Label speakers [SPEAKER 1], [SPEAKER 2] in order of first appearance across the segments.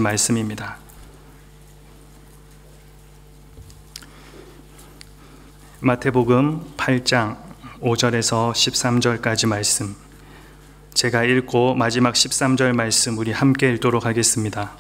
[SPEAKER 1] 말씀입니다. 마태복음 8장 5절에서 13절까지 말씀, 제가 읽고 마지막 13절 말씀 우리 함께 읽도록 하겠습니다.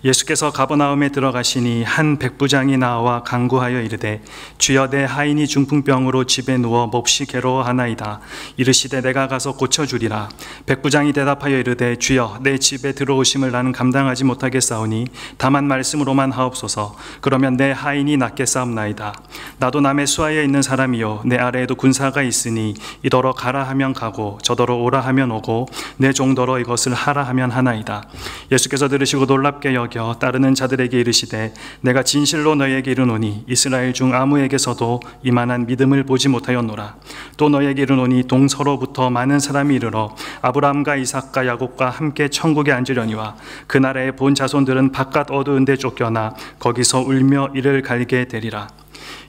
[SPEAKER 1] 예수께서 가버나움에 들어가시니 한 백부장이 나와 간구하여 이르되 주여, 내 하인이 중풍병으로 집에 누워 몹시 괴로워하나이다. 이르시되 내가 가서 고쳐주리라. 백부장이 대답하여 이르되 주여, 내 집에 들어오심을 나는 감당하지 못하겠사오니 다만 말씀으로만 하옵소서. 그러면 내 하인이 낫겠사옵나이다. 나도 남의 수하에 있는 사람이요 내 아래에도 군사가 있으니 이더러 가라 하면 가고 저더러 오라 하면 오고 내 종더러 이것을 하라 하면 하나이다. 예수께서 들으시고 놀랍게 여겨 따르는 자들에게 이르시되 내가 진실로 너희에게 이르노니 이스라엘 중 아무에게서도 이만한 믿음을 보지 못하였노라. 또 너희에게 이르노니 동서로부터 많은 사람이 이르러 아브라함과 이삭과 야곱과 함께 천국에 앉으려니와 그 나라의 본 자손들은 바깥 어두운 데 쫓겨나 거기서 울며 이를 갈게 되리라.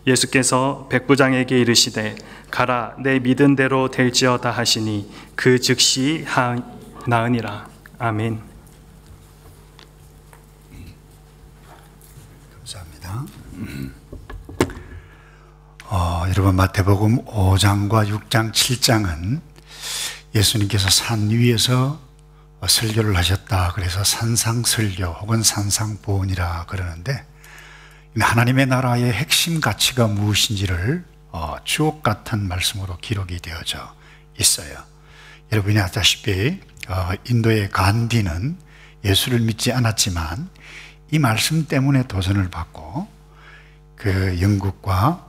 [SPEAKER 1] 예수께서 백부장에게 이르시되 가라, 내 믿은 대로 될지어다 하시니 그 즉시 나으니라. 아멘.
[SPEAKER 2] 감사합니다. 여러분, 마태복음 5장과 6장, 7장은 예수님께서 산 위에서 설교를 하셨다. 그래서 산상설교 혹은 산상보훈이라 그러는데, 하나님의 나라의 핵심 가치가 무엇인지를 주옥 같은 말씀으로 기록이 되어져 있어요. 여러분이 아시다시피 인도의 간디는 예수를 믿지 않았지만 이 말씀 때문에 도전을 받고 그 영국과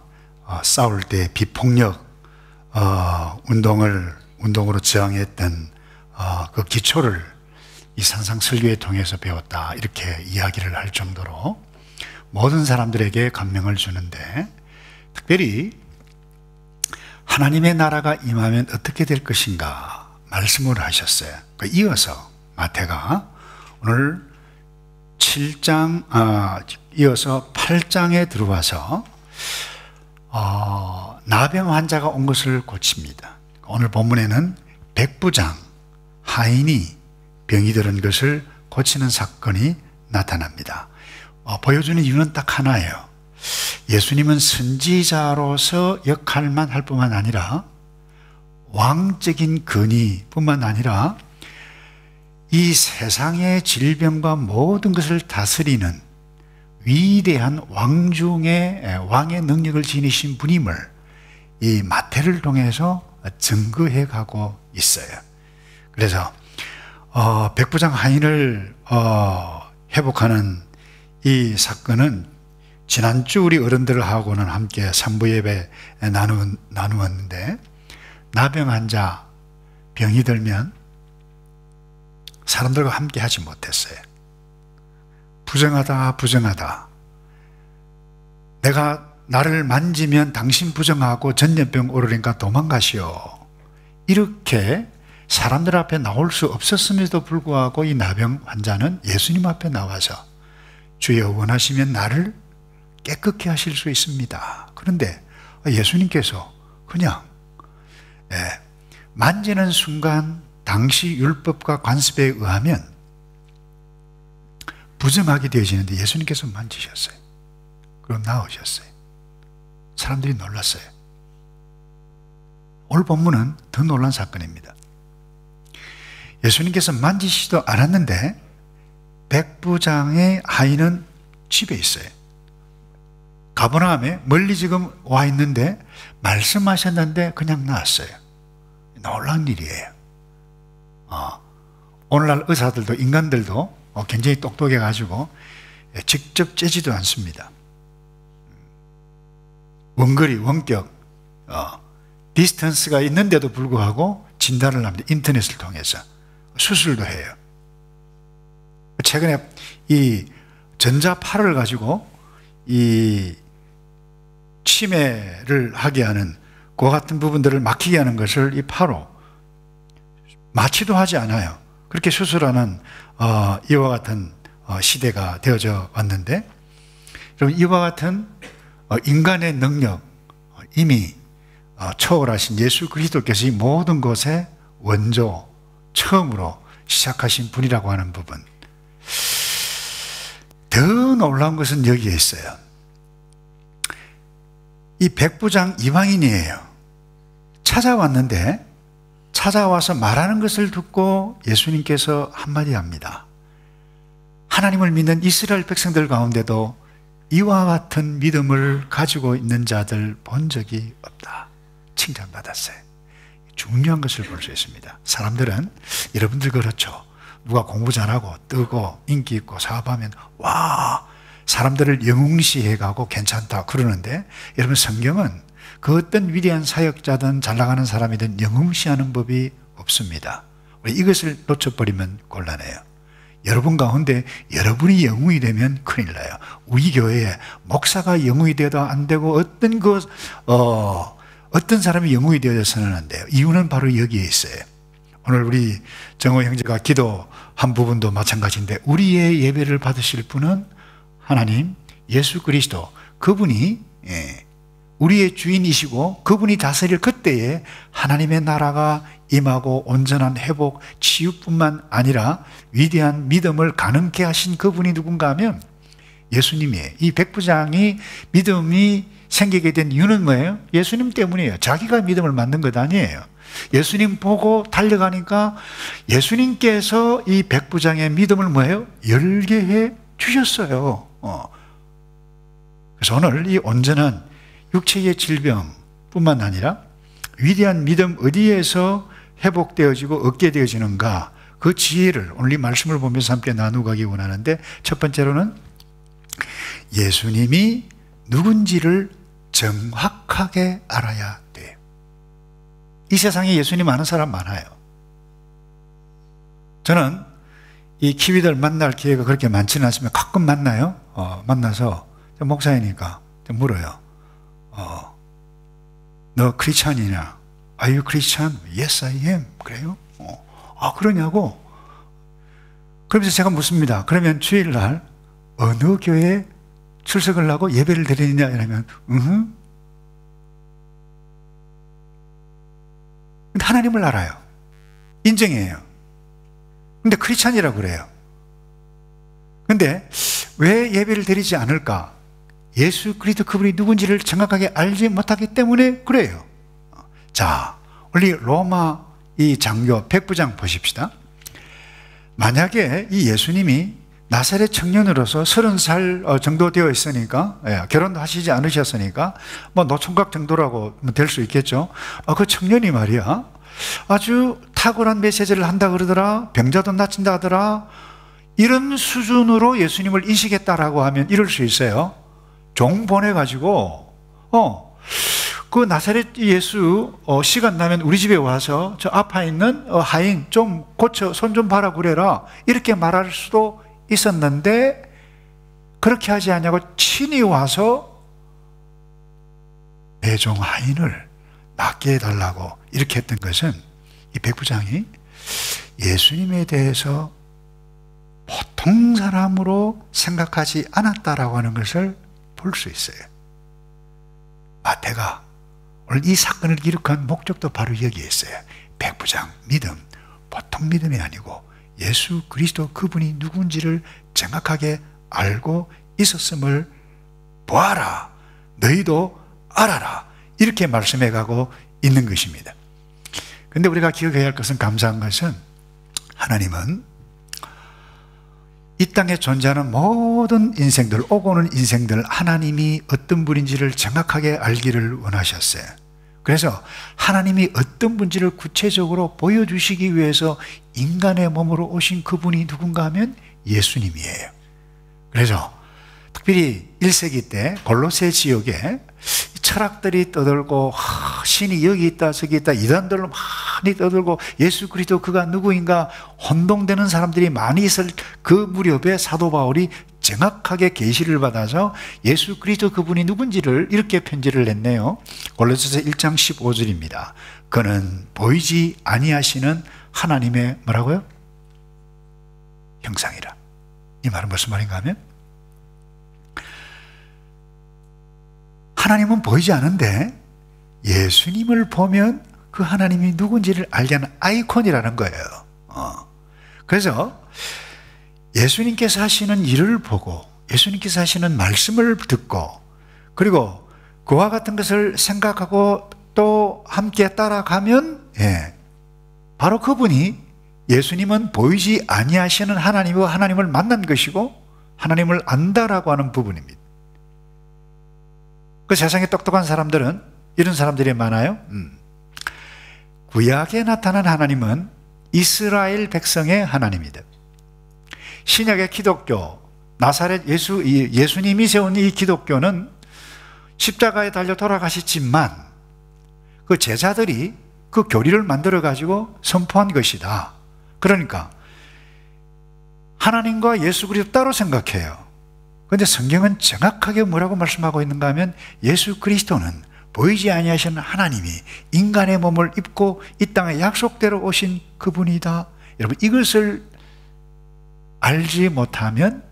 [SPEAKER 2] 싸울 때 비폭력 운동으로 저항했던 그 기초를 이 산상설교를 통해서 배웠다, 이렇게 이야기를 할 정도로 모든 사람들에게 감명을 주는데, 특별히 하나님의 나라가 임하면 어떻게 될 것인가 말씀을 하셨어요. 이어서 마태가 오늘 7장 이어서 8장에 들어와서 나병 환자가 온 것을 고칩니다. 오늘 본문에는 백부장 하인이 병이 들은 것을 고치는 사건이 나타납니다. 보여주는 이유는 딱 하나예요. 예수님은 선지자로서 역할만 할 뿐만 아니라 왕적인 권위뿐만 아니라 이 세상의 질병과 모든 것을 다스리는 위대한 왕 중에 왕의 능력을 지니신 분임을 이 마태를 통해서 증거해 가고 있어요. 그래서 백부장 하인을 회복하는 이 사건은 지난주 우리 어른들하고는 함께 산부 예배 나누었는데, 나병 환자 병이 들면 사람들과 함께 하지 못했어요. 부정하다. 내가 나를 만지면 당신 부정하고 전염병 오르니까 도망가시오. 이렇게 사람들 앞에 나올 수 없었음에도 불구하고 이 나병 환자는 예수님 앞에 나와서 주여, 원하시면 나를 깨끗게 하실 수 있습니다. 그런데 예수님께서 그냥 만지는 순간 당시 율법과 관습에 의하면 부정하게 되어지는데 예수님께서 만지셨어요. 그럼 나으셨어요. 사람들이 놀랐어요. 오늘 본문은 더 놀란 사건입니다. 예수님께서 만지시지도 않았는데 백부장의 하인은 집에 있어요. 가버나움에 멀리 지금 와 있는데 말씀하셨는데 그냥 나왔어요. 놀라운 일이에요. 오늘날 의사들도, 인간들도 굉장히 똑똑해가지고 직접 째지도 않습니다. 원거리, 원격, 디스턴스가 있는데도 불구하고 진단을 합니다. 인터넷을 통해서 수술도 해요. 최근에 이 전자팔을 가지고 이 치매를 하게 하는 그 같은 부분들을 막히게 하는 것을 이 파로 마취도 하지 않아요. 그렇게 수술하는 이와 같은 시대가 되어져 왔는데, 여러분, 이와 같은 인간의 능력 이미 초월하신 예수 그리스도께서 이 모든 것의 원조, 처음으로 시작하신 분이라고 하는 부분, 더 놀라운 것은 여기에 있어요. 이 백부장 이방인이에요. 찾아왔는데 찾아와서 말하는 것을 듣고 예수님께서 한마디 합니다. 하나님을 믿는 이스라엘 백성들 가운데도 이와 같은 믿음을 가지고 있는 자들 본 적이 없다. 칭찬받았어요. 중요한 것을 볼 수 있습니다. 사람들은 여러분들 그렇죠. 누가 공부 잘하고 뜨고 인기 있고 사업하면 와, 사람들을 영웅시해가고 괜찮다 그러는데, 여러분 성경은 그 어떤 위대한 사역자든 잘 나가는 사람이든 영웅시하는 법이 없습니다. 우리 이것을 놓쳐버리면 곤란해요. 여러분 가운데 여러분이 영웅이 되면 큰일 나요. 우리 교회에 목사가 영웅이 되어도 안 되고 어떤 사람이 영웅이 되어서는 안 돼요. 이유는 바로 여기에 있어요. 오늘 우리 정호 형제가 기도한 부분도 마찬가지인데, 우리의 예배를 받으실 분은 하나님 예수 그리스도, 그분이 우리의 주인이시고 그분이 다스릴 그때에 하나님의 나라가 임하고 온전한 회복, 치유뿐만 아니라 위대한 믿음을 가능케 하신 그분이 누군가 하면 예수님이에요. 이 백부장이 믿음이 생기게 된 이유는 뭐예요? 예수님 때문이에요. 자기가 믿음을 만든 것 아니에요. 예수님 보고 달려가니까 예수님께서 이 백부장의 믿음을 뭐예요? 열게 해 주셨어요. 그래서 오늘 이 온전한 육체의 질병뿐만 아니라 위대한 믿음 어디에서 회복되어지고 얻게 되어지는가, 그 지혜를 오늘 이 말씀을 보면서 함께 나누고 가기 원하는데, 첫 번째로는 예수님이 누군지를 정확하게 알아야 돼요. 이 세상에 예수님 아는 사람 많아요. 저는 이 키위들 만날 기회가 그렇게 많지는 않지만 가끔 만나요. 만나서 목사이니까 물어요. 너 크리스찬이냐? Are you Christian? Yes, I am. 그래요? 그러냐고? 그러면서 제가 묻습니다. 그러면 주일날 어느 교회에 출석을 하고 예배를 드리느냐? 이러면 근데 하나님을 알아요. 인정해요. 근데 크리스찬이라고 그래요. 근데 왜 예배를 드리지 않을까? 예수 그리스도 그분이 누군지를 정확하게 알지 못하기 때문에 그래요. 자, 우리 로마 이 장교 백부장 보십시다. 만약에 이 예수님이 나사렛 청년으로서 30살 정도 되어 있으니까, 결혼도 하시지 않으셨으니까 노총각 정도라고 될 수 있겠죠. 그 청년이 말이야 아주 탁월한 메시지를 한다 그러더라, 병자도 낫친다 하더라, 이런 수준으로 예수님을 인식했다라고 하면 이럴 수 있어요. 종 보내가지고 그 나사렛 예수 시간 나면 우리 집에 와서 저 앞에 있는 하인 좀 고쳐 손 좀 봐라 그래라, 이렇게 말할 수도 있었는데 그렇게 하지 않냐고 친히 와서 배종 하인을 낫게 해달라고 이렇게 했던 것은, 이 백부장이 예수님에 대해서 보통 사람으로 생각하지 않았다라고 하는 것을 볼 수 있어요. 마태가 오늘 이 사건을 기록한 목적도 바로 여기에 있어요. 백부장 믿음, 보통 믿음이 아니고 예수 그리스도 그분이 누군지를 정확하게 알고 있었음을 보아라, 너희도 알아라, 이렇게 말씀해 가고 있는 것입니다. 그런데 우리가 기억해야 할 것은, 감사한 것은, 하나님은 이 땅에 존재하는 모든 인생들, 오고 오는 인생들, 하나님이 어떤 분인지를 정확하게 알기를 원하셨어요. 그래서 하나님이 어떤 분인지를 구체적으로 보여주시기 위해서 인간의 몸으로 오신 그분이 누군가 하면 예수님이에요. 그래서 특별히 1세기 때 골로새 지역에 철학들이 떠들고 신이 여기 있다 저기 있다 이단들로 많이 떠들고 예수 그리스도 그가 누구인가 혼동되는 사람들이 많이 있을 그 무렵에 사도 바울이 정확하게 계시를 받아서 예수 그리스도 그분이 누군지를 이렇게 편지를 냈네요. 골로새서 1장 15절입니다. 그는 보이지 아니하시는 하나님의 뭐라고요? 형상이라. 이 말은 무슨 말인가 하면, 하나님은 보이지 않은데 예수님을 보면 그 하나님이 누군지를 알게 하는 아이콘이라는 거예요. 그래서 예수님께서 하시는 일을 보고 예수님께서 하시는 말씀을 듣고 그리고 그와 같은 것을 생각하고 또 함께 따라가면 바로 그분이 예수님은 보이지 아니하시는 하나님과 하나님을 만난 것이고 하나님을 안다라고 하는 부분입니다. 그 세상에 똑똑한 사람들은 이런 사람들이 많아요. 구약에 나타난 하나님은 이스라엘 백성의 하나님이다. 신약의 기독교, 나사렛 예수님이 세운 이 기독교는 십자가에 달려 돌아가셨지만 그 제자들이 그 교리를 만들어 가지고 선포한 것이다. 그러니까 하나님과 예수 그리스도 따로 생각해요. 그런데 성경은 정확하게 뭐라고 말씀하고 있는가 하면 예수 그리스도는 보이지 아니하시는 하나님이 인간의 몸을 입고 이 땅에 약속대로 오신 그분이다. 여러분, 이것을 알지 못하면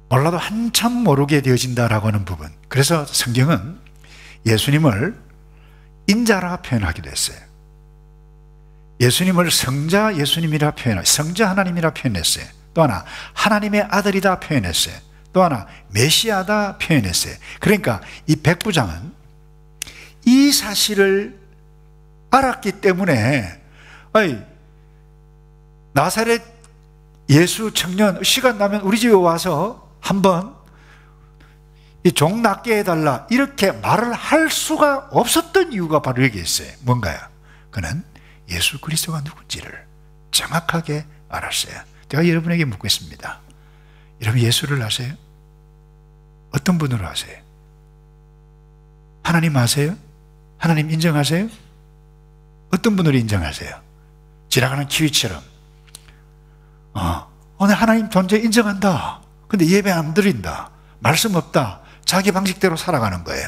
[SPEAKER 2] 몰라도 한참 모르게 되어진다라고 하는 부분. 그래서 성경은 예수님을 인자라 표현하기도 했어요. 예수님을 성자 예수님이라 표현했어요. 성자 하나님이라 표현했어요. 또 하나 하나님의 아들이다 표현했어요. 또 하나 메시아다 표현했어요. 그러니까 이 백부장은 이 사실을 알았기 때문에 나사렛 예수 청년 시간 나면 우리 집에 와서 한번 이 종 낫게 해달라 이렇게 말을 할 수가 없었던 이유가 바로 여기 있어요. 뭔가요? 그는 예수 그리스도가 누군지를 정확하게 알았어요. 제가 여러분에게 묻겠습니다. 여러분 예수를 아세요? 어떤 분으로 아세요? 하나님 아세요? 하나님 인정하세요? 어떤 분으로 인정하세요? 지나가는 키위처럼 오늘 하나님 존재 인정한다. 근데 예배 안 드린다. 말씀 없다. 자기 방식대로 살아가는 거예요.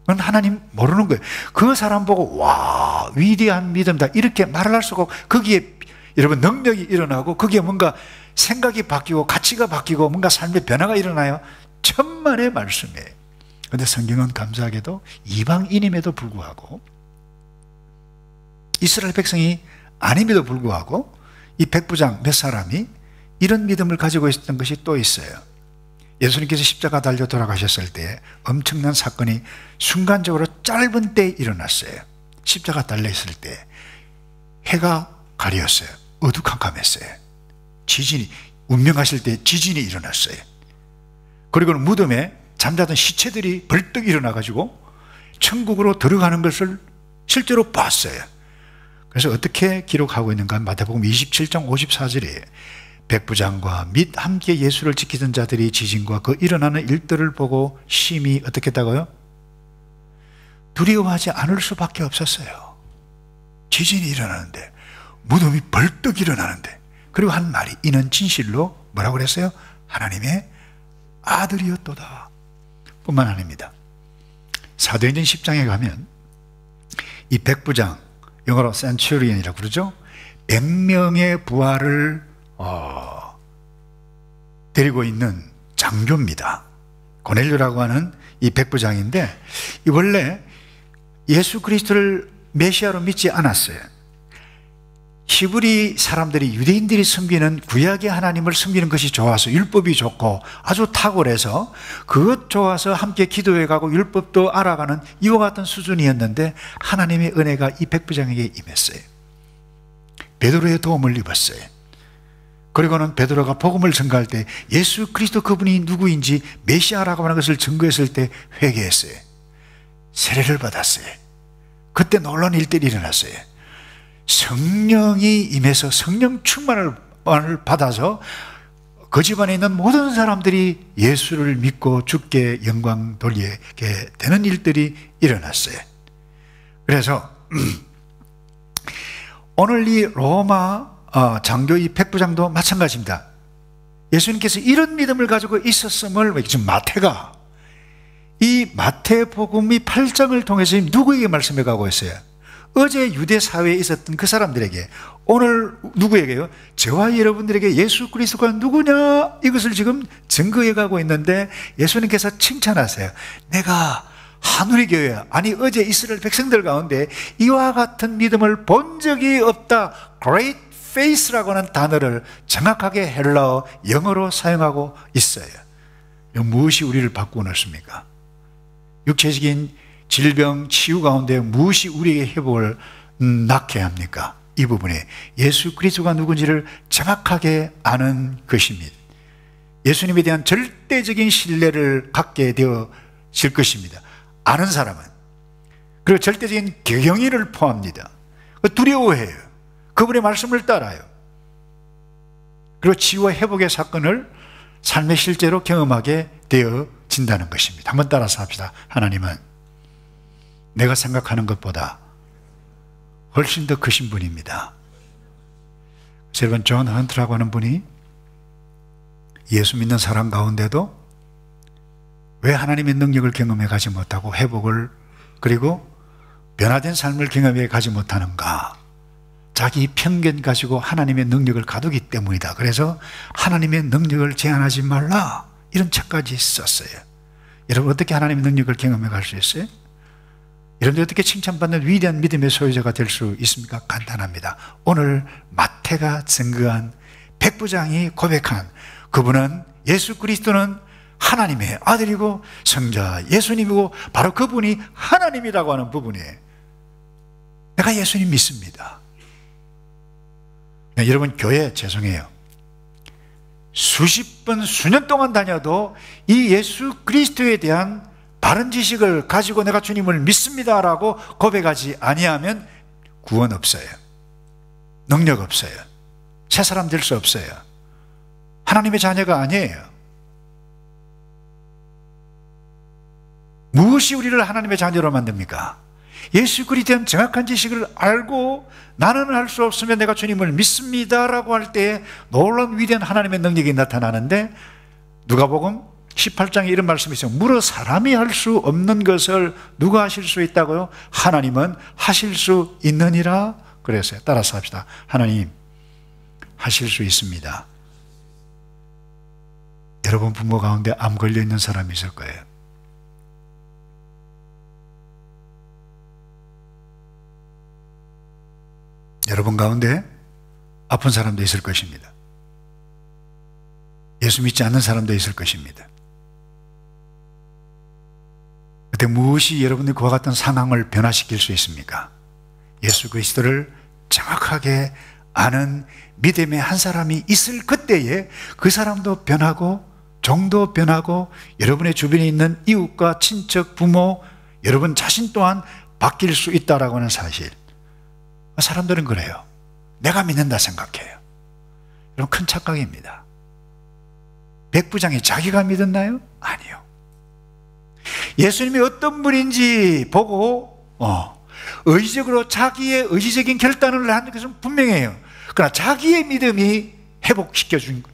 [SPEAKER 2] 그건 하나님 모르는 거예요. 그 사람 보고 와 위대한 믿음이다 이렇게 말을 할 수가 없고 거기에 여러분 능력이 일어나고 거기에 뭔가 생각이 바뀌고 가치가 바뀌고 뭔가 삶의 변화가 일어나요. 천만의 말씀이에요. 그런데 성경은 감사하게도 이방인임에도 불구하고 이스라엘 백성이 아님에도 불구하고 이 백부장 몇 사람이 이런 믿음을 가지고 있었던 것이 또 있어요. 예수님께서 십자가 달려 돌아가셨을 때 엄청난 사건이 순간적으로 짧은 때에 일어났어요. 십자가 달려 있을 때 해가 가렸어요. 어두컴컴했어요. 지진이 운명하실 때 지진이 일어났어요. 그리고는 무덤에 잠자던 시체들이 벌떡 일어나가지고 천국으로 들어가는 것을 실제로 봤어요. 그래서 어떻게 기록하고 있는가? 마태복음 27장 54절에 백부장과 및 함께 예수를 지키던 자들이 지진과 그 일어나는 일들을 보고 심히 어떻게 했다고요? 두려워하지 않을 수밖에 없었어요. 지진이 일어나는데 무덤이 벌떡 일어나는데 그리고 한 말이 이는 진실로 뭐라고 그랬어요? 하나님의 아들이었도다 뿐만 아닙니다. 사도행전 10장에 가면 이 백부장 영어로 센츄리언이라고 그러죠. 100명의 부하를 데리고 있는 장교입니다. 고넬료라고 하는 이 백부장인데 이 원래 예수 그리스도를 메시아로 믿지 않았어요. 히브리 사람들이 유대인들이 섬기는 구약의 하나님을 섬기는 것이 좋아서 율법이 좋고 아주 탁월해서 그것 좋아서 함께 기도해 가고 율법도 알아가는 이와 같은 수준이었는데 하나님의 은혜가 이 백부장에게 임했어요. 베드로의 도움을 입었어요. 그리고는 베드로가 복음을 전가할 때 예수 그리스도 그분이 누구인지 메시아라고 하는 것을 증거했을 때 회개했어요. 세례를 받았어요. 그때 놀라운 일들이 일어났어요. 성령이 임해서 성령 충만을 받아서 그 집안에 있는 모든 사람들이 예수를 믿고 주께 영광 돌리게 되는 일들이 일어났어요. 그래서 오늘 이 로마 장교 이 백부장도 마찬가지입니다. 예수님께서 이런 믿음을 가지고 있었음을 지금 마태가 이 마태복음이 8장을 통해서 누구에게 말씀해 가고 있어요? 어제 유대 사회에 있었던 그 사람들에게 오늘 누구에게요? 저와 여러분들에게 예수 그리스도가 누구냐 이것을 지금 증거해 가고 있는데 예수님께서 칭찬하세요. 내가 하늘의 교회 아니 어제 이스라엘 백성들 가운데 이와 같은 믿음을 본 적이 없다. Great face라고 하는 단어를 정확하게 헬라어 영어로 사용하고 있어요. 무엇이 우리를 바꾸어 놓습니까? 육체적인 질병 치유 가운데 무엇이 우리에게 회복을 낳게 합니까? 이 부분에 예수 그리스도가 누군지를 정확하게 아는 것입니다. 예수님에 대한 절대적인 신뢰를 갖게 되어질 것입니다. 아는 사람은. 그리고 절대적인 경영의를 포함합니다. 두려워해요. 그분의 말씀을 따라요. 그리고 치유와 회복의 사건을 삶의 실제로 경험하게 되어진다는 것입니다. 한번 따라서 합시다. 하나님은 내가 생각하는 것보다 훨씬 더 크신 분입니다. 여러분, 존 헌트라고 하는 분이 예수 믿는 사람 가운데도 왜 하나님의 능력을 경험해 가지 못하고 회복을 그리고 변화된 삶을 경험해 가지 못하는가? 자기 편견 가지고 하나님의 능력을 가두기 때문이다. 그래서 하나님의 능력을 제한하지 말라, 이런 책까지 썼어요. 여러분, 어떻게 하나님의 능력을 경험해 갈 수 있어요? 여러분들 어떻게 칭찬받는 위대한 믿음의 소유자가 될 수 있습니까? 간단합니다. 오늘 마태가 증거한 백부장이 고백한 그분은, 예수 그리스도는 하나님의 아들이고 성자 예수님이고 바로 그분이 하나님이라고 하는 부분에 내가 예수님 믿습니다. 네, 여러분, 교회 죄송해요. 수십 번 수년 동안 다녀도 이 예수 그리스도에 대한 바른 지식을 가지고 내가 주님을 믿습니다라고 고백하지 아니하면 구원 없어요. 능력 없어요. 새 사람 될 수 없어요. 하나님의 자녀가 아니에요. 무엇이 우리를 하나님의 자녀로 만듭니까? 예수 그리스도에 대한 정확한 지식을 알고 나는 할 수 없으면 내가 주님을 믿습니다라고 할 때 놀라운 위대한 하나님의 능력이 나타나는데, 누가복음 18장에 이런 말씀이 있어요. 무릇 사람이 할 수 없는 것을 누가 하실 수 있다고요? 하나님은 하실 수 있느니라 그랬어요. 따라서 합시다. 하나님 하실 수 있습니다. 여러분 부모 가운데 암 걸려 있는 사람이 있을 거예요. 여러분 가운데 아픈 사람도 있을 것입니다. 예수 믿지 않는 사람도 있을 것입니다. 그때 무엇이 여러분의 그와 같은 상황을 변화시킬 수 있습니까? 예수 그리스도를 정확하게 아는 믿음의 한 사람이 있을 그때에 그 사람도 변하고 종도 변하고 여러분의 주변에 있는 이웃과 친척, 부모, 여러분 자신 또한 바뀔 수 있다라고 하는 사실. 사람들은 그래요. 내가 믿는다 생각해요. 여러분, 큰 착각입니다. 백부장이 자기가 믿었나요? 아니요. 예수님이 어떤 분인지 보고 의지적으로 자기의 의지적인 결단을 하는 것은 분명해요. 그러나 자기의 믿음이 회복시켜준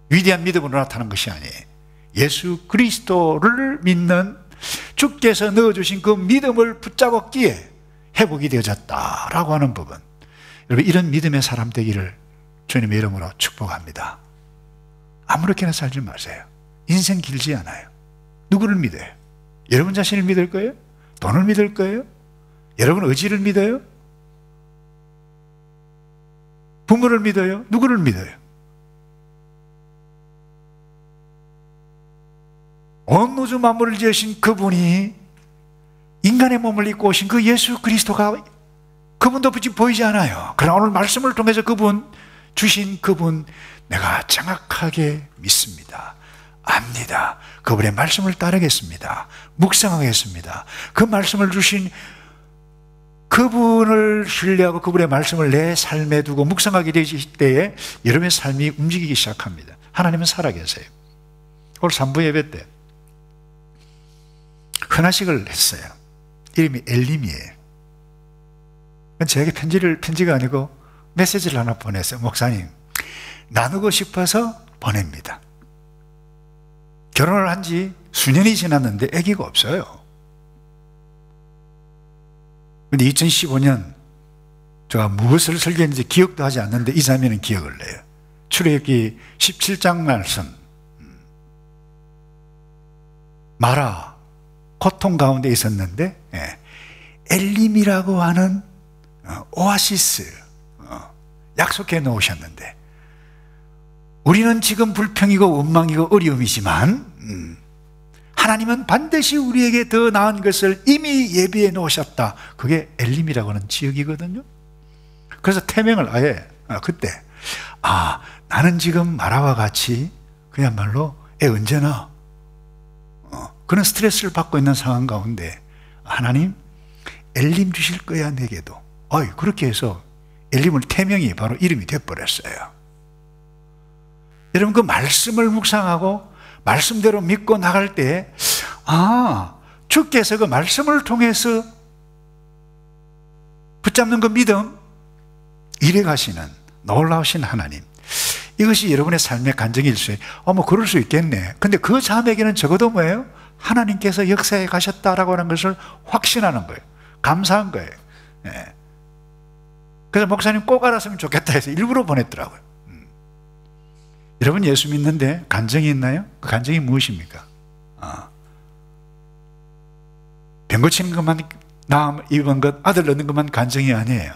[SPEAKER 2] 위대한 믿음으로 나타난 것이 아니에요. 예수 그리스도를 믿는 주께서 넣어주신 그 믿음을 붙잡았기에 회복이 되어졌다라고 하는 부분. 여러분, 이런 믿음의 사람 되기를 주님의 이름으로 축복합니다. 아무렇게나 살지 마세요. 인생 길지 않아요. 누구를 믿어요? 여러분 자신을 믿을 거예요? 돈을 믿을 거예요? 여러분 의지를 믿어요? 부모를 믿어요? 누구를 믿어요? 온 우주 만물을 지으신 그분이 인간의 몸을 입고 오신 그 예수 그리스도가, 그분도 지금 보이지 않아요. 그러나 오늘 말씀을 통해서 그분 주신 그분 내가 정확하게 믿습니다. 압니다. 그분의 말씀을 따르겠습니다. 묵상하겠습니다. 그 말씀을 주신 그분을 신뢰하고 그분의 말씀을 내 삶에 두고 묵상하게 되실 때에 여러분의 삶이 움직이기 시작합니다. 하나님은 살아계세요. 오늘 3부 예배 때 헌화식을 했어요. 이름이 엘림이에요. 저에게 편지가 아니고 메시지를 하나 보냈어요. 목사님, 나누고 싶어서 보냅니다. 결혼을 한 지 수년이 지났는데 아기가 없어요. 근데 2015년 제가 무엇을 설교했는지 기억도 하지 않는데 이 자매는 기억을 내요. 출애굽기 17장 말씀, 마라 고통 가운데 있었는데 엘림이라고 하는 오아시스, 약속해 놓으셨는데 우리는 지금 불평이고 원망이고 어려움이지만 하나님은 반드시 우리에게 더 나은 것을 이미 예비해 놓으셨다. 그게 엘림이라고 하는 지역이거든요. 그래서 태명을 아예 그때 나는 지금 마라와 같이 그야말로 언제나 그런 스트레스를 받고 있는 상황 가운데 하나님 엘림 주실 거야 내게도. 그렇게 해서 엘림을 태명이 바로 이름이 되어버렸어요. 여러분 그 말씀을 묵상하고 말씀대로 믿고 나갈 때 주께서 그 말씀을 통해서 붙잡는 그 믿음 이래 가시는 놀라우신 하나님, 이것이 여러분의 삶의 간증일 수 있어요. 그럴 수 있겠네. 근데 그 자매에게는 적어도 뭐예요? 하나님께서 역사에 가셨다라고 하는 것을 확신하는 거예요. 감사한 거예요. 그래서 목사님 꼭 알았으면 좋겠다 해서 일부러 보냈더라고요. 여러분 예수 믿는데 간증이 있나요? 그 간증이 무엇입니까? 병 고치는 것만, 나 입은 것, 아들 낳는 것만 간증이 아니에요.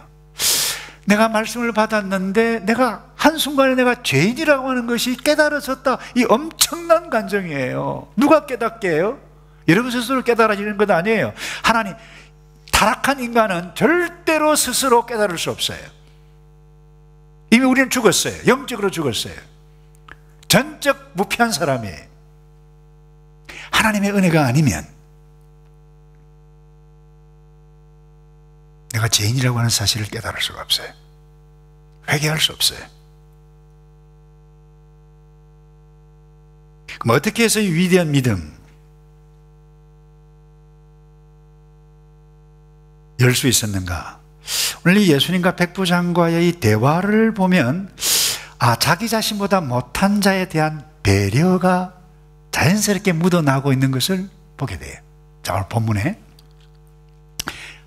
[SPEAKER 2] 내가 말씀을 받았는데 내가 한순간에 내가 죄인이라고 하는 것이 깨달아졌다. 이 엄청난 간증이에요. 누가 깨닫게 해요? 여러분 스스로 깨달아지는 것 아니에요. 하나님, 타락한 인간은 절대로 스스로 깨달을 수 없어요. 이미 우리는 죽었어요. 영적으로 죽었어요. 전적 무피한 사람이에요. 하나님의 은혜가 아니면 내가 죄인이라고 하는 사실을 깨달을 수가 없어요. 회개할 수 없어요. 그럼 어떻게 해서 이 위대한 믿음 열 수 있었는가? 오늘 이 예수님과 백부장과의 이 대화를 보면 자기 자신보다 못한 자에 대한 배려가 자연스럽게 묻어나고 있는 것을 보게 돼요. 자, 오늘 본문에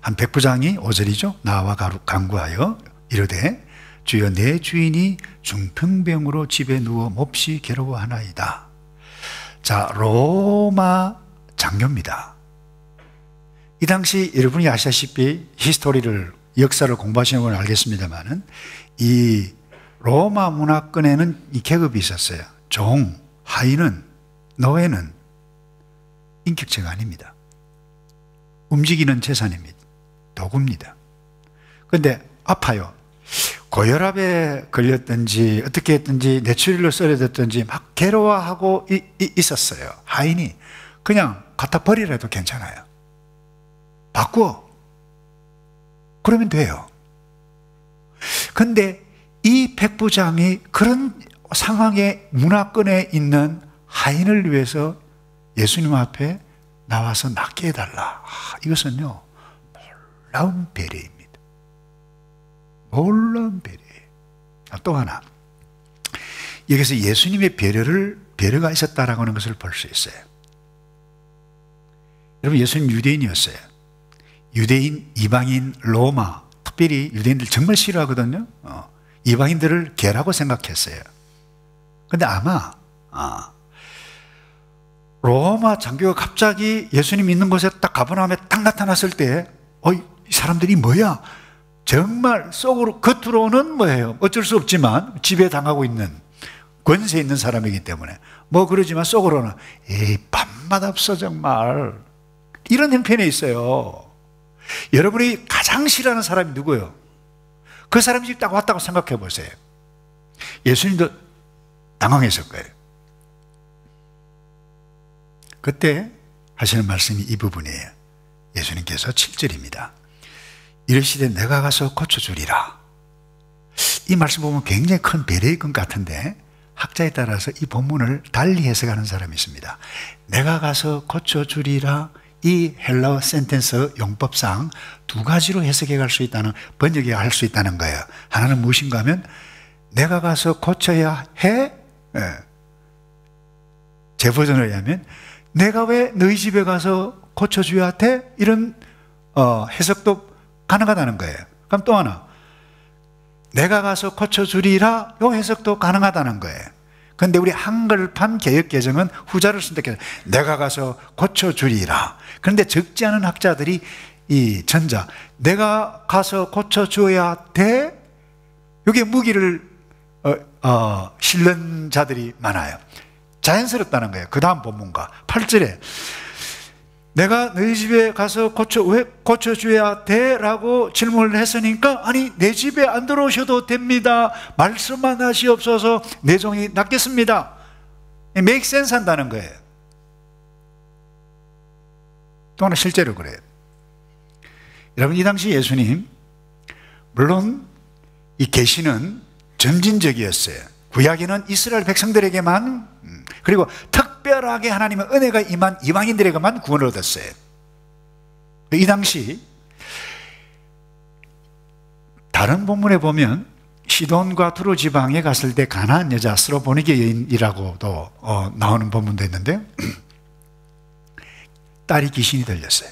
[SPEAKER 2] 한 백부장이 5절이죠. 나와 간구하여 이르되 주여 내 주인이 중풍병으로 집에 누워 몹시 괴로워하나이다. 자, 로마 장교입니다. 이 당시 여러분이 아시다시피 히스토리를, 역사를 공부하시는 건 알겠습니다만은 이 로마 문화권에는 이 계급이 있었어요. 종, 하인은, 노예는 인격체가 아닙니다. 움직이는 재산입니다. 도구입니다. 그런데 아파요. 고혈압에 걸렸든지 어떻게 했든지 뇌출혈로 쓰러졌든지 막 괴로워하고 있었어요. 하인이 그냥 갖다 버리라도 괜찮아요. 바꾸어. 그러면 돼요. 그런데 이 백부장이 그런 상황의 문화권에 있는 하인을 위해서 예수님 앞에 나와서 낫게 해달라. 이것은요, 놀라운 배려입니다. 놀라운 배려예요. 또 하나, 여기서 예수님의 배려가 있었다라고 하는 것을 볼 수 있어요. 여러분, 예수님 유대인이었어요. 유대인, 이방인, 로마, 특별히 유대인들 정말 싫어하거든요. 이방인들을 개라고 생각했어요. 근데 아마 로마 장교가 갑자기 예수님 있는 곳에 딱 가버나움에 딱 나타났을 때 이 사람들이 뭐야? 정말 속으로, 겉으로는 뭐예요? 어쩔 수 없지만 지배당하고 있는 권세 있는 사람이기 때문에 그러지만 속으로는 밤맛없어 정말, 이런 형편에 있어요. 여러분이 가장 싫어하는 사람이 누구예요? 그 사람이 집 딱 왔다고 생각해 보세요. 예수님도 당황했을 거예요. 그때 하시는 말씀이 이 부분이에요. 예수님께서 7절입니다. 이르시되 내가 가서 고쳐주리라. 이 말씀 보면 굉장히 큰 배려의 것 같은데 학자에 따라서 이 본문을 달리 해석하는 사람이 있습니다. 내가 가서 고쳐주리라, 이 헬라어 센텐스 용법상 두 가지로 해석해 갈 수 있다는, 번역해 할 수 있다는 거예요. 하나는 무엇인가 하면 내가 가서 고쳐야 해. 제 버전에 의하면 내가 왜 너희 집에 가서 고쳐줘야 돼? 이런 해석도 가능하다는 거예요. 그럼 또 하나, 내가 가서 고쳐주리라, 이 해석도 가능하다는 거예요. 그런데 우리 한글판 개역개정은 후자를 선택해서 내가 가서 고쳐주리라. 그런데 적지 않은 학자들이 이 전자, 내가 가서 고쳐줘야 돼? 여기에 무기를 실는 자들이 많아요. 자연스럽다는 거예요. 그 다음 본문과 8절에 내가 너희 집에 가서 왜 고쳐줘야 돼? 라고 질문을 했으니까 아니 내 집에 안 들어오셔도 됩니다. 말씀만 하시옵소서 내 종이 낫겠습니다. make sense 한다는 거예요. 또 하나 실제로 그래요. 여러분 이 당시 예수님 물론 이 계시는 점진적이었어요. 구약에는 이스라엘 백성들에게만 그리고 특별하게 하나님의 은혜가 임한 이방인들에게만 구원을 얻었어요. 이 당시 다른 본문에 보면 시돈과 두로 지방에 갔을 때 가나안 여자 스로보니게 여인이라고도 나오는 본문도 있는데 딸이 귀신이 들렸어요.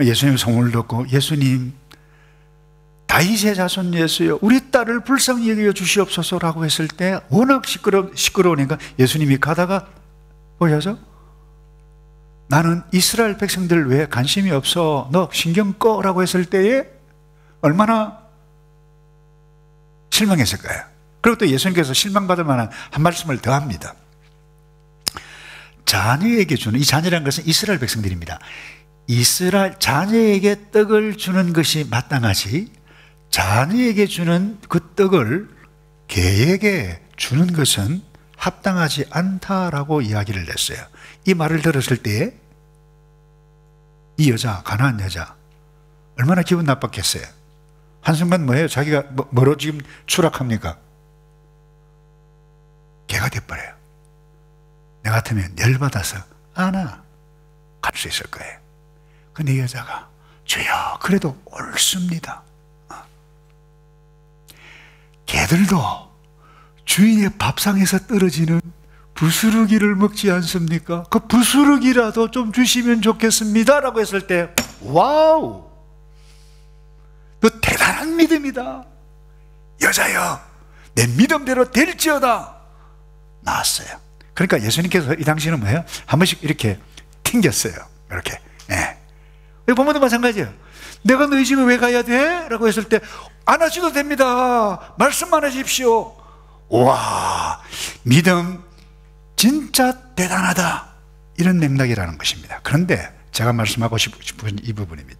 [SPEAKER 2] 예수님 소문을 듣고 예수님 다윗의 자손 예수여 우리 딸을 불쌍히 여겨 주시옵소서라고 했을 때 워낙 시끄러우니까 예수님이 가다가 보셔서 나는 이스라엘 백성들 왜 관심이 없어 너 신경 꺼라고 했을 때에 얼마나 실망했을까요? 그리고 또 예수님께서 실망받을 만한 한 말씀을 더 합니다. 자녀에게 주는 이 자녀라는 것은 이스라엘 백성들입니다. 이스라엘 자녀에게 떡을 주는 것이 마땅하지 자녀에게 주는 그 떡을 개에게 주는 것은 합당하지 않다라고 이야기를 했어요. 이 말을 들었을 때에 이 여자, 가나안 여자 얼마나 기분 나빴겠어요. 한순간 뭐예요? 자기가 뭐로 지금 추락합니까? 개가 돼버려요. 내 같으면 열받아서 갈 수 있을 거예요. 근데 이 여자가 주여 그래도 옳습니다. 개들도 주인의 밥상에서 떨어지는 부스러기를 먹지 않습니까? 그 부스러기라도 좀 주시면 좋겠습니다 라고 했을 때 와우 너 대단한 믿음이다. 여자여 내 믿음대로 될지어다 나왔어요. 그러니까 예수님께서 이 당시에는 뭐예요? 한 번씩 이렇게 튕겼어요. 이렇게 여기 보면도 마찬가지예요. 내가 너희 집에 왜 가야 돼? 라고 했을 때 안 하셔도 됩니다. 말씀만 하십시오. 와 믿음 진짜 대단하다 이런 맥락이라는 것입니다. 그런데 제가 말씀하고 싶은 이 부분입니다.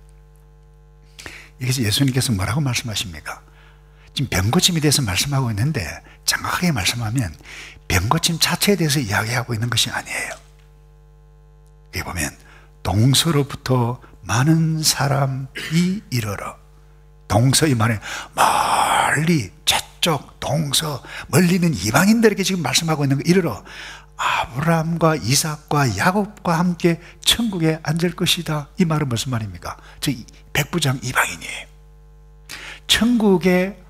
[SPEAKER 2] 여기서 예수님께서 뭐라고 말씀하십니까? 지금 병고침에 대해서 말씀하고 있는데 정확하게 말씀하면 병고침 자체에 대해서 이야기하고 있는 것이 아니에요. 여기 보면 동서로부터 많은 사람이 이르러 동서 이 말에 멀리 저쪽 동서 멀리 있는 이방인들에게 지금 말씀하고 있는 거 이르러 아브라함과 이삭과 야곱과 함께 천국에 앉을 것이다. 이 말은 무슨 말입니까? 저 백부장 이방인이에요. 천국에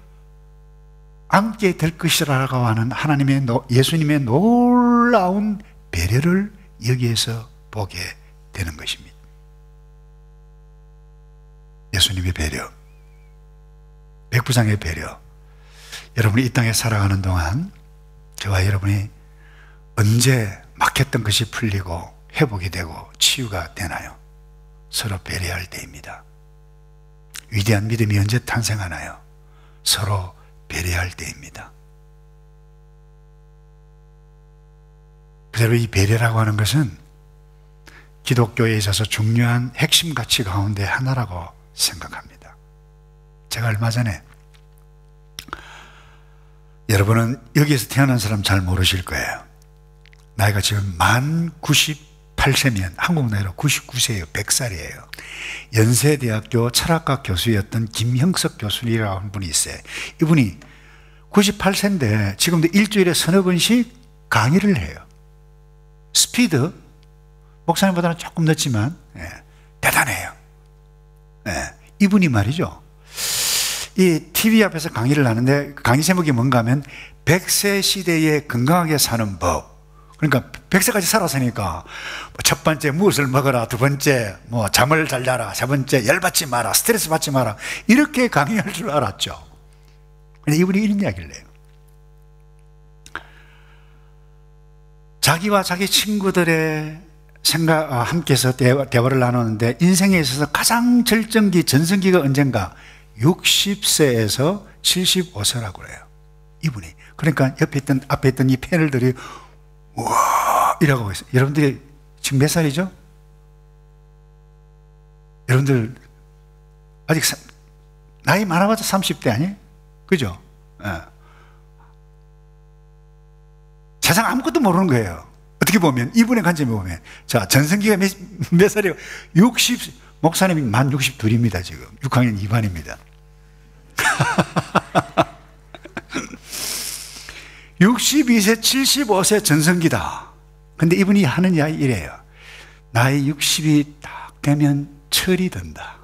[SPEAKER 2] 앉게 될 것이라고 하는 하나님의 예수님의 놀라운 배려를 여기에서 보게 되는 것입니다. 예수님의 배려, 백부장의 배려. 여러분이 이 땅에 살아가는 동안 저와 여러분이 언제 막혔던 것이 풀리고 회복이 되고 치유가 되나요? 서로 배려할 때입니다. 위대한 믿음이 언제 탄생하나요? 서로 배려할 때입니다. 그대로 이 배려라고 하는 것은 기독교에 있어서 중요한 핵심 가치 가운데 하나라고 생각합니다. 제가 얼마 전에 여러분은 여기에서 태어난 사람 잘 모르실 거예요. 나이가 지금 만 98세면 한국 나이로 99세예요. 100살이에요. 연세대학교 철학과 교수였던 김형석 교수님이라고 하는 분이 있어요. 이분이 98세인데 지금도 일주일에 서너 번씩 강의를 해요. 스피드 목사님보다는 조금 늦지만 대단해요. 이분이 말이죠, 이 TV 앞에서 강의를 하는데 강의 제목이 뭔가 하면 100세 시대에 건강하게 사는 법. 그러니까 100세까지 살았으니까 첫 번째 무엇을 먹어라, 두 번째 뭐 잠을 잘 자라, 세 번째 열받지 마라, 스트레스 받지 마라, 이렇게 강의할 줄 알았죠. 근데 이분이 이런 이야기를 해요. 자기와 자기 친구들의 함께해서 대화를 나누는데 인생에 있어서 가장 절정기, 전성기가 언젠가 60세에서 75세라고 그래요. 이분이. 그러니까 앞에 있던 이 패널들이 우와 이라고 있어요. 여러분들이 지금 몇 살이죠? 여러분들 아직 나이 많아봤자 30대 아니에요? 그죠? 세상 아무것도 모르는 거예요. 어떻게 보면 이분의 관점에 보면 자 전성기가 몇 살이에요? 60 목사님이 만 62입니다. 지금 6학년 2반입니다. 62세 75세 전성기다. 근데 이분이 하는 이야기 이래요. 나이 60이 딱 되면 철이 든다.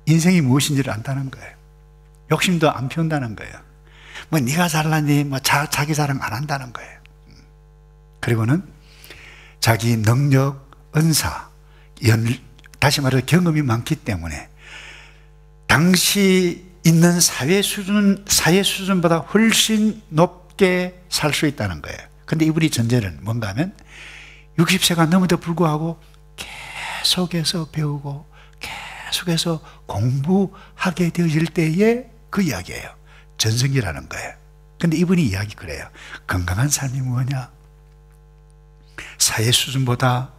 [SPEAKER 2] 인생이 무엇인지를 안다는 거예요. 욕심도 안 피운다는 거예요. 뭐 네가 잘났니? 뭐 자기 자랑 안 한다는 거예요. 그리고는 자기 능력, 은사, 다시 말해서 경험이 많기 때문에 당시 있는 사회 수준보다 훨씬 높게 살 수 있다는 거예요. 근데 이분이 전제는 뭔가 하면 60세가 넘어도 불구하고 계속해서 배우고 계속해서 공부하게 되어질 때의 그 이야기예요. 전성기라는 거예요. 근데 이분이 이야기 그래요. 건강한 삶이 뭐냐? 사회 수준보다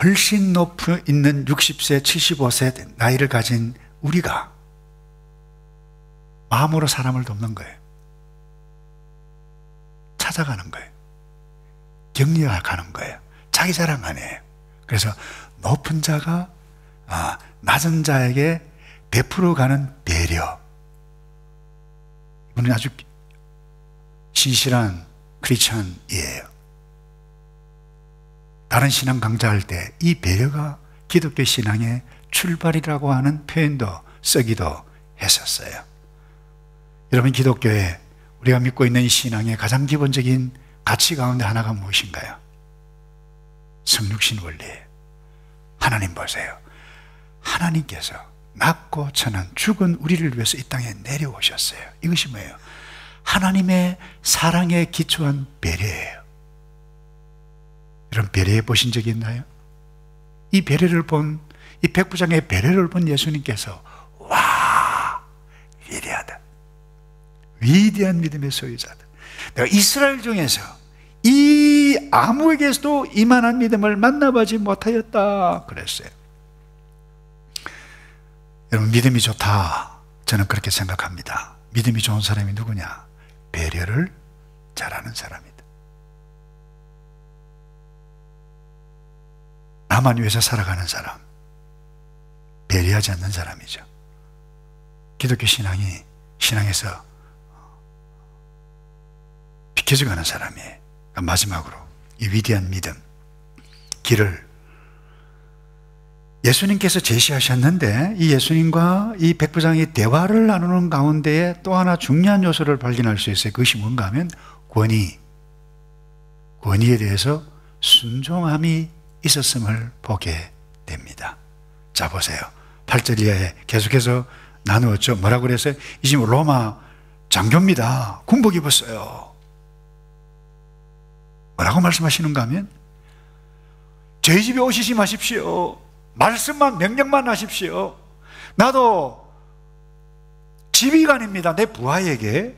[SPEAKER 2] 훨씬 높이 있는 60세, 75세 나이를 가진 우리가 마음으로 사람을 돕는 거예요. 찾아가는 거예요. 격려가는 거예요. 자기 자랑 안 해요. 그래서 높은 자가 낮은 자에게 베풀어가는 배려. 이분은 아주 신실한 크리스찬이에요. 다른 신앙 강좌할 때 이 배려가 기독교 신앙의 출발이라고 하는 표현도 쓰기도 했었어요. 여러분, 기독교에 우리가 믿고 있는 이 신앙의 가장 기본적인 가치 가운데 하나가 무엇인가요? 성육신 원리예요. 하나님 보세요. 하나님께서 낫고 천한 죽은 우리를 위해서 이 땅에 내려오셨어요. 이것이 뭐예요? 하나님의 사랑에 기초한 배려예요. 이런 배려해 보신 적이 있나요? 이 배려를 이 백부장의 배려를 본 예수님께서 와, 위대하다. 위대한 믿음의 소유자다. 내가 이스라엘 중에서 이 아무에게서도 이만한 믿음을 만나보지 못하였다 그랬어요. 여러분, 믿음이 좋다. 저는 그렇게 생각합니다. 믿음이 좋은 사람이 누구냐? 배려를 잘하는 사람이다. 나만 위해서 살아가는 사람, 배려하지 않는 사람이죠. 기독교 신앙에서 비켜져가는 사람이에요. 마지막으로 이 위대한 믿음 길을 예수님께서 제시하셨는데, 이 예수님과 이 백부장이 대화를 나누는 가운데에 또 하나 중요한 요소를 발견할 수 있어요. 그것이 뭔가 하면 권위에 대해서 순종함이 있었음을 보게 됩니다. 자, 보세요. 8절 이하에 계속해서 나누었죠. 뭐라고 그랬어요? 이 지금 로마 장교입니다. 군복 입었어요. 뭐라고 말씀하시는가 하면, 저희 집에 오시지 마십시오. 말씀만, 명령만 하십시오. 나도 지휘관입니다. 내 부하에게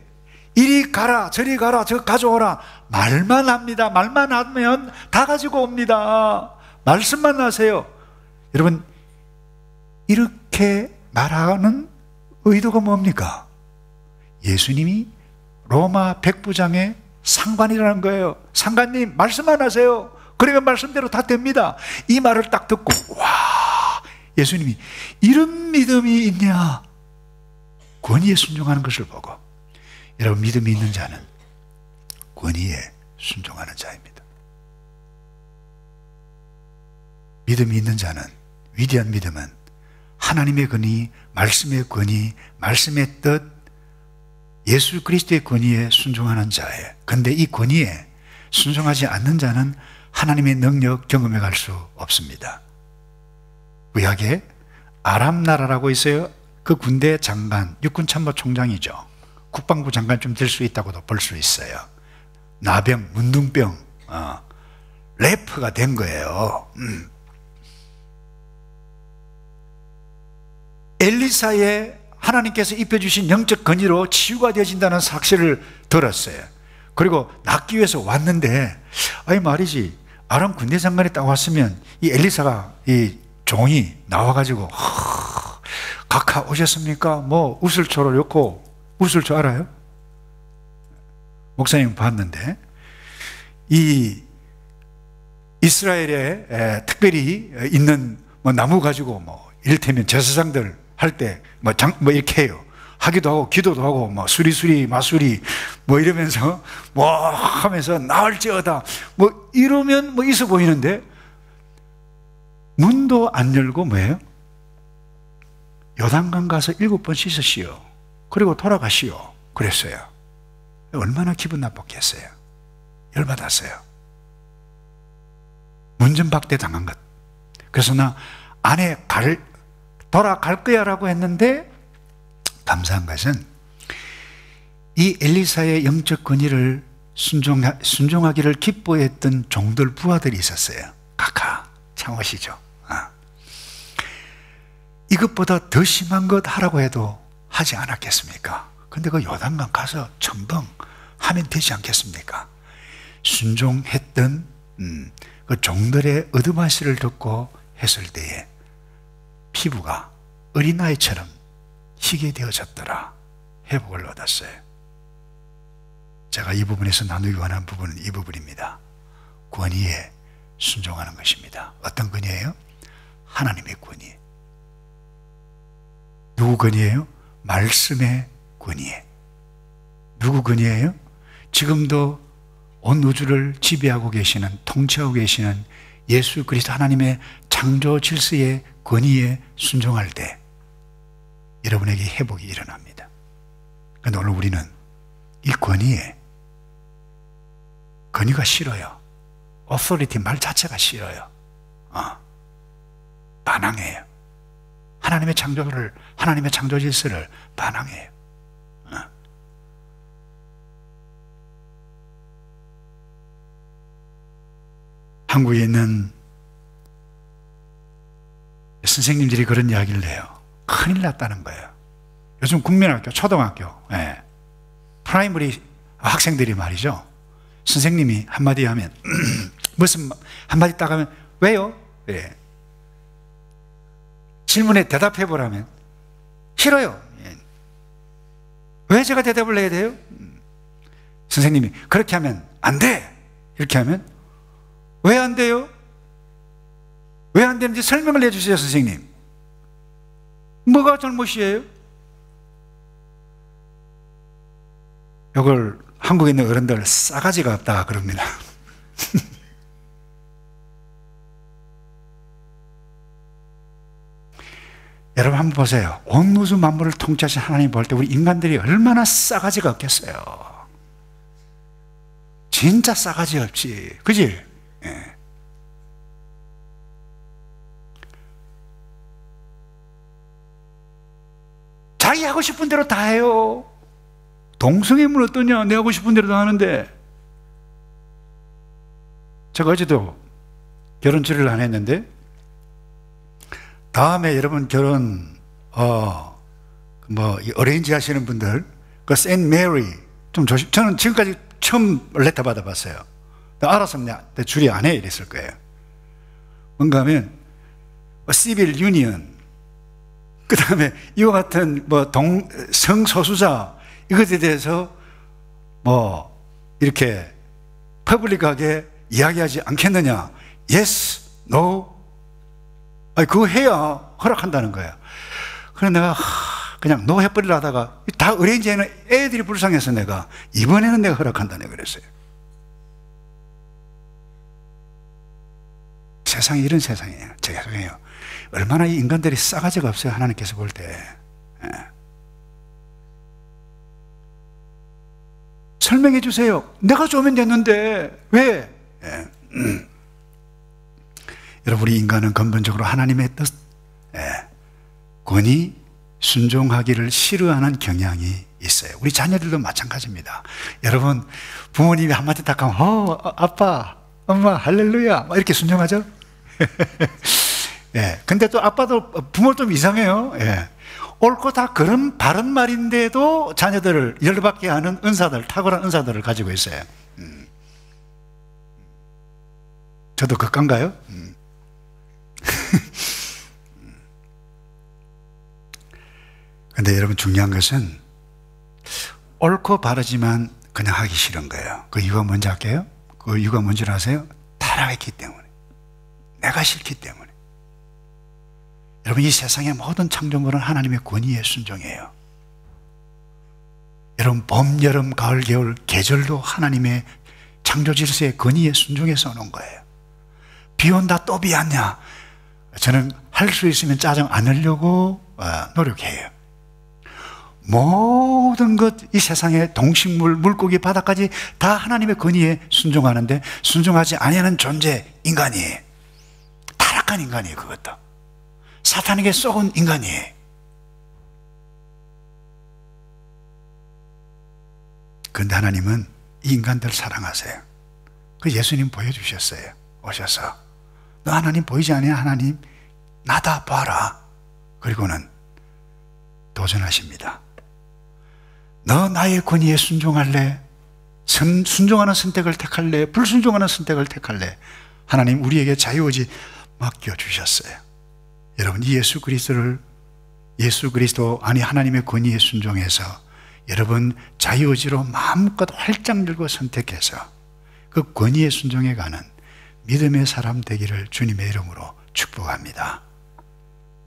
[SPEAKER 2] 이리 가라, 저리 가라, 저 가져오라 말만 합니다. 말만 하면 다 가지고 옵니다. 말씀만 하세요. 여러분, 이렇게 말하는 의도가 뭡니까? 예수님이 로마 백부장의 상관이라는 거예요. 상관님, 말씀만 하세요. 그러면 말씀대로 다 됩니다. 이 말을 딱 듣고, 와, 예수님이 이런 믿음이 있냐? 권위에 순종하는 것을 보고, 여러분, 믿음이 있는 자는 권위에 순종하는 자입니다. 믿음이 있는 자는, 위대한 믿음은 하나님의 권위, 말씀의 권위, 말씀의 뜻, 예수 그리스도의 권위에 순종하는 자예요. 그런데 이 권위에 순종하지 않는 자는 하나님의 능력 경험해 갈 수 없습니다. 구약에 아람 나라라고 있어요. 그 군대 장관, 육군참모총장이죠. 국방부 장관쯤 될 수 있다고도 볼 수 있어요. 나병, 문둥병, 래퍼가 된 거예요. 엘리사의 하나님께서 입혀주신 영적 권위로 치유가 되어진다는 사실을 들었어요. 그리고 낫기 위해서 왔는데, 아니 말이지, 아람 군대 장관이 딱 왔으면 이 엘리사가, 이 종이 나와가지고, 각하 오셨습니까? 뭐 우슬초를 엮고, 우슬초 알아요? 목사님 봤는데, 이 이스라엘에 특별히 있는 뭐 나무 가지고 뭐 이를테면 제사장들 할 때 뭐 이렇게 해요. 하기도 하고 기도도 하고 뭐 수리수리 마수리 뭐 이러면서 뭐 하면서 나을지어다 뭐 이러면 뭐 있어 보이는데, 문도 안 열고 뭐예요? 요단강 가서 7번 씻으시오. 그리고 돌아가시오. 그랬어요. 얼마나 기분 나빴겠어요. 열받았어요. 문전박대 당한 것. 그래서 나 안에 돌아갈 거야 라고 했는데, 감사한 것은 이 엘리사의 영적 권위를 순종하기를 기뻐했던 종들 부하들이 있었어요. 각하 참으시죠. 이것보다 더 심한 것 하라고 해도 하지 않았겠습니까? 근데 그 요단강 가서 첨벙 하면 되지 않겠습니까? 순종했던 그 종들의 어드바이스를 듣고 했을 때에 피부가 어린아이처럼 희게 되어졌더라. 회복을 얻었어요. 제가 이 부분에서 나누기 원하는 부분은 이 부분입니다. 권위에 순종하는 것입니다. 어떤 권위예요? 하나님의 권위. 누구 권위예요? 말씀의 권위에. 누구 권위예요? 지금도 온 우주를 지배하고 계시는, 통치하고 계시는 예수 그리스도 하나님의 창조 질서의 권위에 순종할 때 여러분에게 회복이 일어납니다. 그런데 오늘 우리는 이 권위가 싫어요. authority 말 자체가 싫어요. 반항해요. 하나님의 창조 질서를 반항해요. 한국에 있는 선생님들이 그런 이야기를 해요. 큰일 났다는 거예요. 요즘 국민학교, 초등학교, 프라이머리 학생들이 말이죠. 선생님이 한마디 하면 무슨 한마디 딱 하면 왜요? 예. 질문에 대답해 보라면 싫어요. 예. 왜 제가 대답을 해야 돼요? 선생님이 그렇게 하면 안 돼. 이렇게 하면 왜 안 돼요? 왜 안 되는지 설명을 해주세요, 선생님. 뭐가 잘못이에요? 이걸 한국에 있는 어른들 싸가지가 없다 그럽니다. 여러분 한번 보세요. 온 우주 만물을 통치하신 하나님 볼 때 우리 인간들이 얼마나 싸가지가 없겠어요. 진짜 싸가지 없지. 그지? 예. 자기 하고 싶은 대로 다 해요. 동성애물 어떠냐? 내 하고 싶은 대로 다 하는데. 제가 어제도 결혼 주례를 안 했는데, 다음에 여러분 결혼 어레인지 하시는 분들 그 세인트 메리 좀 조심. 저는 지금까지 처음 레터 받아봤어요. 알았으면 내 주례 안 해 이랬을 거예요. 뭔가 하면 시빌 유니언, 그 다음에 이와 같은 성소수자 이것에 대해서 이렇게 퍼블릭하게 이야기하지 않겠느냐. Yes, no. 그거 해야 허락한다는 거야. 그래서 내가 그냥 노 해버리려 하다가 다 어레인지에는 애들이 불쌍해서 내가 이번에는 내가 허락한다네 그랬어요. 세상이 이런 세상이에요. 죄송해요. 얼마나 이 인간들이 싸가지가 없어요. 하나님께서 볼 때. 설명해 주세요. 내가 좋으면 됐는데 왜? 여러분, 우리 인간은 근본적으로 하나님의 뜻, 권위, 순종하기를 싫어하는 경향이 있어요. 우리 자녀들도 마찬가지입니다. 여러분, 부모님이 한마디 딱 하면 아빠, 엄마, 할렐루야 막 이렇게 순종하죠? 근데 또 아빠도 부모 좀 이상해요. 옳고 다 그런 바른 말인데도 자녀들을 열받게 하는 은사들, 탁월한 은사들을 가지고 있어요. 저도 극한가요? 근데 여러분, 중요한 것은 옳고 바르지만 그냥 하기 싫은 거예요. 그 이유가 뭔지 알게요? 그 이유가 뭔지 아세요? 타락했기 때문에, 내가 싫기 때문에. 여러분, 이 세상의 모든 창조물은 하나님의 권위에 순종해요. 여러분, 봄, 여름, 가을, 겨울 계절도 하나님의 창조 질서의 권위에 순종해서 오는 거예요. 비 온다, 또 비 왔냐? 저는 할 수 있으면 짜증 안 내려고 노력해요. 모든 것, 이 세상의 동식물, 물고기, 바다까지 다 하나님의 권위에 순종하는데 순종하지 아니하는 존재, 인간이에요. 타락한 인간이에요. 그것도 사탄에게 썩은 인간이에요. 그런데 하나님은 이 인간들 사랑하세요. 그 예수님 보여주셨어요. 오셔서 너 하나님 보이지 않냐? 하나님 나다 봐라. 그리고는 도전하십니다. 너 나의 권위에 순종할래? 순종하는 선택을 택할래? 불순종하는 선택을 택할래? 하나님 우리에게 자유의지 맡겨주셨어요. 여러분, 이 예수 그리스도 아니 하나님의 권위에 순종해서 여러분 자유의지로 마음껏 활짝 들고 선택해서 그 권위에 순종해 가는 믿음의 사람 되기를 주님의 이름으로 축복합니다.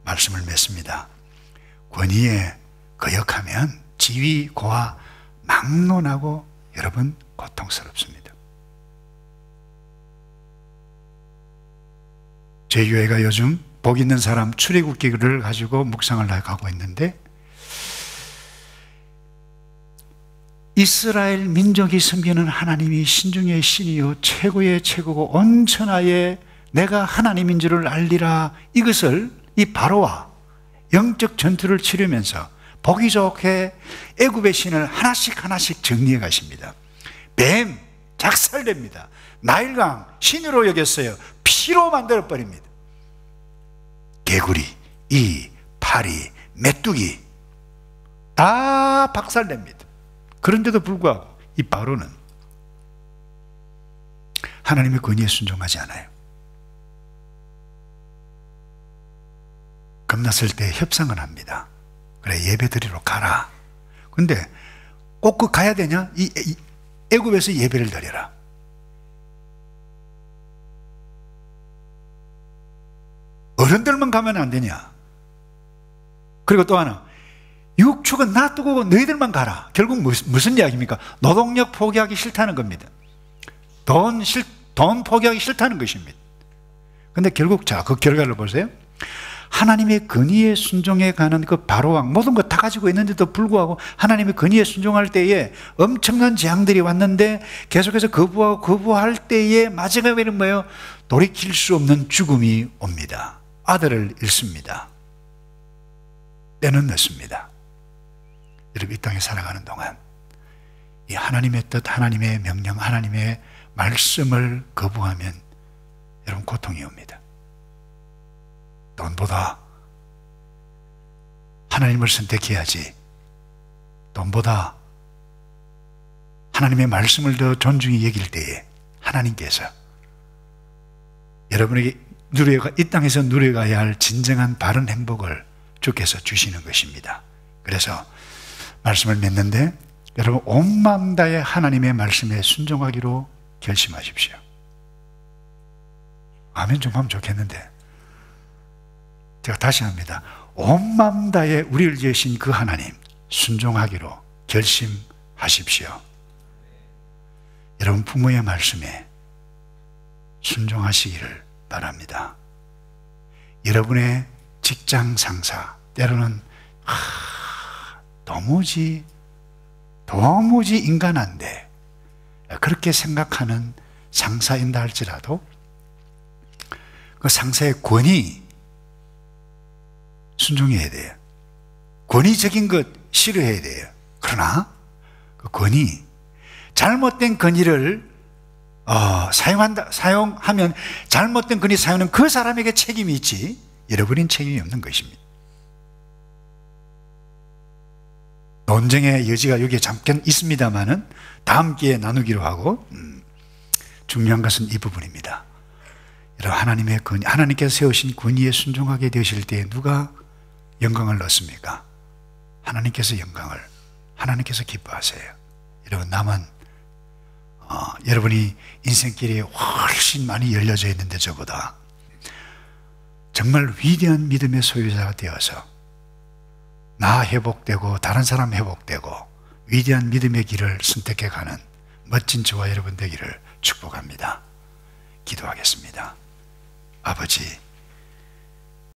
[SPEAKER 2] 말씀을 맺습니다. 권위에 거역하면 지위, 고하, 막론하고 여러분 고통스럽습니다. 제 교회가 요즘 복 있는 사람 출애굽기를 가지고 묵상을 나가고 있는데, 이스라엘 민족이 섬기는 하나님이 신중의 신이요 최고의 최고고 온 천하에 내가 하나님인 줄을 알리라, 이것을 이 바로와 영적 전투를 치르면서 보기 좋게 애굽의 신을 하나씩 하나씩 정리해 가십니다. 뱀 작살냅니다. 나일강 신으로 여겼어요. 피로 만들어 버립니다. 개구리, 이, 파리, 메뚜기 다 박살냅니다. 그런데도 불구하고 이 바로는 하나님의 권위에 순종하지 않아요. 겁났을 때 협상을 합니다. 그래, 예배드리러 가라. 근데 꼭 그 가야 되냐? 이 애굽에서 예배를 드려라. 어른들만 가면 안 되냐? 그리고 또 하나, 육축은 놔두고 너희들만 가라. 결국 무슨 이야기입니까? 노동력 포기하기 싫다는 겁니다. 돈 포기하기 싫다는 것입니다. 근데 결국 자, 그 결과를 보세요. 하나님의 권위에 순종해 가는 그 바로왕, 모든 것 다 가지고 있는데도 불구하고 하나님의 권위에 순종할 때에 엄청난 재앙들이 왔는데 계속해서 거부할 때에 마지막에는 뭐예요? 돌이킬 수 없는 죽음이 옵니다. 아들을 잃습니다. 때는 늦습니다. 여러분, 이 땅에 살아가는 동안 이 하나님의 뜻, 하나님의 명령, 하나님의 말씀을 거부하면 여러분 고통이 옵니다. 돈보다 하나님을 선택해야지, 돈보다 하나님의 말씀을 더 존중히 여길 때에 하나님께서 여러분에게 이 땅에서 누려가야 할 진정한 바른 행복을 주께서 주시는 것입니다. 그래서 말씀을 맺는데 여러분 온 마음 다해 하나님의 말씀에 순종하기로 결심하십시오. 아멘 좀 하면 좋겠는데, 제가 다시 합니다. 온 마음 다해 우리를 지으신 그 하나님 순종하기로 결심하십시오. 여러분 부모의 말씀에 순종하시기를 바랍니다. 여러분의 직장 상사, 때로는 도무지 인간한데 그렇게 생각하는 상사인다 할지라도 그 상사의 권위 순종해야 돼요. 권위적인 것 싫어해야 돼요. 그러나 그 권위, 잘못된 권위를 사용하면 잘못된 권위 사용은 그 사람에게 책임이 있지 여러분인 책임이 없는 것입니다. 논쟁의 여지가 여기에 잠깐 있습니다만은 다음 기회에 나누기로 하고, 중요한 것은 이 부분입니다. 여러분, 하나님께서 세우신 권위에 순종하게 되실 때 누가 영광을 얻습니까? 하나님께서 하나님께서 기뻐하세요. 여러분, 여러분이 인생길이 훨씬 많이 열려져 있는데 저보다 정말 위대한 믿음의 소유자가 되어서 나 회복되고 다른 사람 회복되고 위대한 믿음의 길을 선택해 가는 멋진 저와 여러분 되기를 축복합니다. 기도하겠습니다. 아버지,